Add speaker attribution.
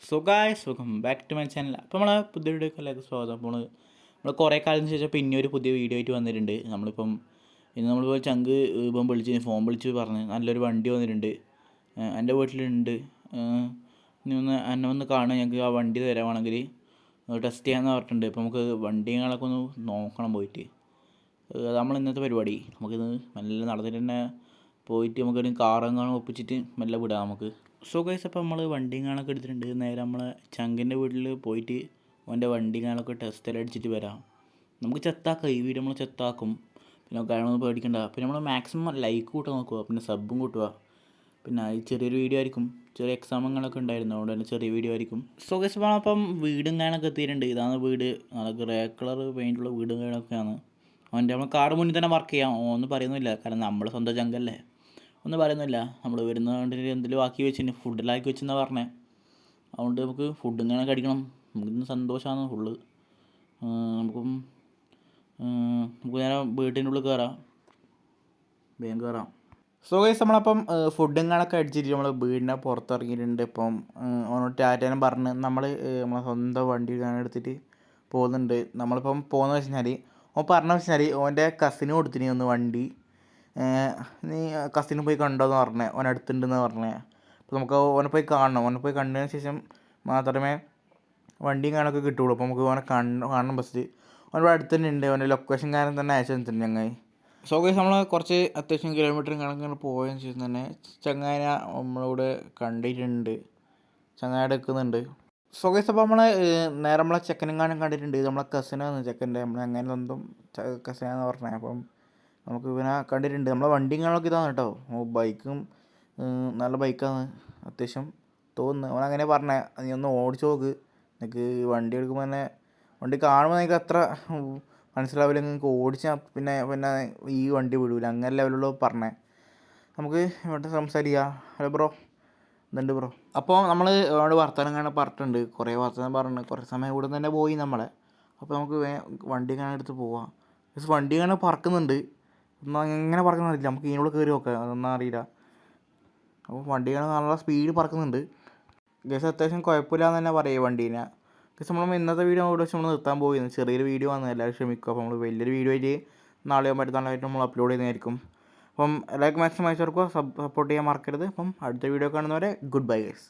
Speaker 1: So guys welcome back to my channel. അപ്പോൾ നമ്മളെ പുതിയ വീഡിയോക്ക് എല്ലാവർക്കും സ്വാഗതം. അപ്പോൾ നമ്മൾ കുറേ കാലത്തിന് ശേഷം പിന്നെ ഒരു പുതിയ വീഡിയോ ആയിട്ട് വന്നിട്ടുണ്ട്. ഇന്ന് നമ്മളിപ്പോൾ ചങ്ക് ഇപ്പം ഫോൺ വിളിച്ച് പറഞ്ഞ് നല്ലൊരു വണ്ടി വന്നിട്ടുണ്ട്, എൻ്റെ വീട്ടിലുണ്ട്, ഇനി എന്നെ ഒന്ന് കാണുക, ഞങ്ങൾക്ക് ആ വണ്ടി തരാമാണെങ്കിൽ ടെസ്റ്റ് ചെയ്യാമെന്ന് പറഞ്ഞിട്ടുണ്ട്. ഇപ്പോൾ നമുക്ക് വണ്ടികളൊക്കെ ഒന്ന് നോക്കണം പോയിട്ട്. അത് നമ്മൾ ഇന്നത്തെ പരിപാടി. നമുക്കിന്ന് നല്ല നടന്നിട്ട് തന്നെ പോയിട്ട് നമുക്കൊരു കാറെങ്ങാനും ഒപ്പിച്ചിട്ട് മെല്ലെ വിടാം നമുക്ക്. സോ ഗൈസ്, അപ്പോൾ നമ്മൾ വണ്ടിയും കാണൊക്കെ എടുത്തിട്ടുണ്ട്. നേരെ നമ്മളെ ചങ്കിൻ്റെ വീട്ടിൽ പോയിട്ട് അവൻ്റെ വണ്ടി കാണൊക്കെ ടെസ്റ്റെല്ലാം അടിച്ചിട്ട് വരാം. നമുക്ക് ചെത്താക്കാം, ഈ വീഡിയോ നമ്മൾ ചെത്താക്കും. പിന്നെ കാര്യങ്ങളൊന്നും പേടിക്കണ്ട. പിന്നെ നമ്മൾ മാക്സിമം ലൈക്ക് കൂട്ടാൻ നോക്കുക, പിന്നെ സബ്ബും കൂട്ടുക. പിന്നെ ഈ ചെറിയൊരു വീഡിയോ ആയിരിക്കും, ചെറിയ എക്സാമുകളൊക്കെ ഉണ്ടായിരുന്നു, അതുകൊണ്ട് തന്നെ ചെറിയ വീഡിയോ ആയിരിക്കും. സോ ഗൈസ്, അപ്പോൾ അപ്പം വീടും കാണൊക്കെ എത്തിയിട്ടുണ്ട്. ഇതാണ് വീട്, നല്ല ഗ്രേ കളർ പെയിൻറ്റുള്ള വീടും കാണൊക്കെയാണ്. നമ്മൾ കാറ് മുന്നിൽ തന്നെ വർക്ക് ചെയ്യാം, ഒന്നും പറയുന്നില്ല, കാരണം നമ്മുടെ സ്വന്തം ചങ്കല്ലേ, ഒന്നും പറയുന്നില്ല. നമ്മൾ വരുന്ന കണ്ടിട്ട് എന്തെങ്കിലും ആക്കി വെച്ചിന്, ഫുഡെല്ലാം ആക്കി വെച്ചെന്നാണ് പറഞ്ഞത്. അതുകൊണ്ട് നമുക്ക് ഫുഡ് ഇങ്ങനെ കഴിക്കണം. നമുക്കിന്ന് സന്തോഷമാണ് ഫുള്ള്. നമുക്ക് നേരെ വീട്ടിൻ്റെ ഉള്ളിൽ കയറാം, വേഗം കയറാം. സോ ഗൈസ്, നമ്മളപ്പം ഫുഡും കാണൊക്കെ അടിച്ചിട്ട് നമ്മൾ വീടിനെ പുറത്തിറങ്ങിയിട്ടുണ്ട്. ഇപ്പം ഓനോട് ടാറ്റേനും പറഞ്ഞ് നമ്മളെ സ്വന്തം വണ്ടി എടുത്തിട്ട് പോകുന്നുണ്ട്. നമ്മളിപ്പം പോകുന്നത് വെച്ച് കഴിഞ്ഞാൽ ഓൻ പറഞ്ഞ വെച്ചാൽ ഓൻ്റെ കസിന് കൊടുത്തിന് ഒന്ന് വണ്ടി, നീ കസിന് പോയി കണ്ടോയെന്ന് പറഞ്ഞേ, ഓൻ അടുത്തുണ്ടെന്ന് പറഞ്ഞേ. അപ്പോൾ നമുക്ക് ഓനെ പോയി കാണണം. ഓനെ പോയി കണ്ടതിന് ശേഷം മാത്രമേ വണ്ടിയും കാണൊക്കെ കിട്ടുള്ളൂ. അപ്പോൾ നമുക്ക് ഓനെ കാണണം ഫസ്റ്റ്. ഓൻ്റെ അടുത്ത് തന്നെ ഉണ്ട്, ഓൻ്റെ ലൊക്കേഷൻ കാരണം തന്നെ അയച്ചു തന്നിട്ടുണ്ട് ചങ്ങായി. സോ ഗൈസ്, നമ്മൾ കുറച്ച് അത്യാവശ്യം കിലോമീറ്ററും കണക്കിന് പോയതിന് ശേഷം തന്നെ ചങ്ങായിനെ നമ്മളിവിടെ കണ്ടിട്ടുണ്ട്, ചങ്ങായി എടുക്കുന്നുണ്ട്. സോ ഗൈസ്, അപ്പോൾ നേരെ നമ്മളെ ചെക്കനും കാണാൻ കണ്ടിട്ടുണ്ട്. നമ്മളെ കസിനാണ് ചെക്കൻ്റെ, നമ്മൾ അങ്ങനെ സ്വന്തം കസിനാന്ന് പറഞ്ഞത്. അപ്പം നമുക്ക് ഇവനെ കണ്ടിട്ടുണ്ട്. നമ്മളെ വണ്ടിയും കാണൊക്കെ ഇതാണ് കേട്ടോ. ബൈക്കും നല്ല ബൈക്കാണ് അത്യാവശ്യം തോന്നുന്നു. അവൻ അങ്ങനെ പറഞ്ഞേ, നീ ഒന്ന് ഓടിച്ച് നോക്ക്, നിനക്ക് വണ്ടി എടുക്കുമ്പോൾ തന്നെ വണ്ടി കാണുമ്പോൾ നിനക്ക് അത്ര മനസ്സിലാവില്ല, നിങ്ങൾക്ക് ഓടിച്ചാൽ പിന്നെ പിന്നെ ഈ വണ്ടി വിടൂല, അങ്ങനെ ലെവലുള്ള പറഞ്ഞേ. നമുക്ക് ഇവിടെ സംസാരിക്കാം. ഹലോ ബ്രോ, എന്തുണ്ട് ബ്രോ? അപ്പോൾ നമ്മൾ അവിടെ വർത്തമാനം കാണാൻ പറഞ്ഞിട്ടുണ്ട്, കുറേ വർത്തമാനം പറഞ്ഞു, കുറേ സമയം ഇവിടെ തന്നെ പോയി നമ്മളെ. അപ്പോൾ നമുക്ക് വണ്ടി കാണാൻ എടുത്ത് പോവാം. വണ്ടി കാണാൻ പറക്കുന്നുണ്ട്, എന്നാൽ എങ്ങനെ പറക്കുന്നില്ല, നമുക്ക് ഇതിനോട് കയറി നോക്കാം, അതൊന്നും അറിയില്ല. അപ്പോൾ വണ്ടികൾ നല്ല സ്പീഡ് പറക്കുന്നുണ്ട്. ഗസ് അത്യാവശ്യം കുഴപ്പമില്ലാന്ന് തന്നെ പറയുക വണ്ടീനെ. ഗസ് നമ്മൾ ഇന്നത്തെ വീഡിയോ അവിടെ വെച്ച് നമ്മൾ നിർത്താൻ പോയിരുന്നു, ചെറിയൊരു വീഡിയോ വന്നത്, എല്ലാവരും ക്ഷമിക്കും. അപ്പോൾ നമ്മൾ വലിയൊരു വീഡിയോ ആയിട്ട് നാളെയോ മറ്റന്നാളായിട്ട് നമ്മൾ അപ്ലോഡ് ചെയ്യുന്നതായിരിക്കും. അപ്പം എല്ലാവർക്കും മാക്സിമം അയച്ചവർക്ക് സപ്പോർട്ട് ചെയ്യാൻ മറക്കരുത്. അപ്പം അടുത്ത വീഡിയോ കാണുന്നവരെ ഗുഡ് ബൈ ഗൈസ്.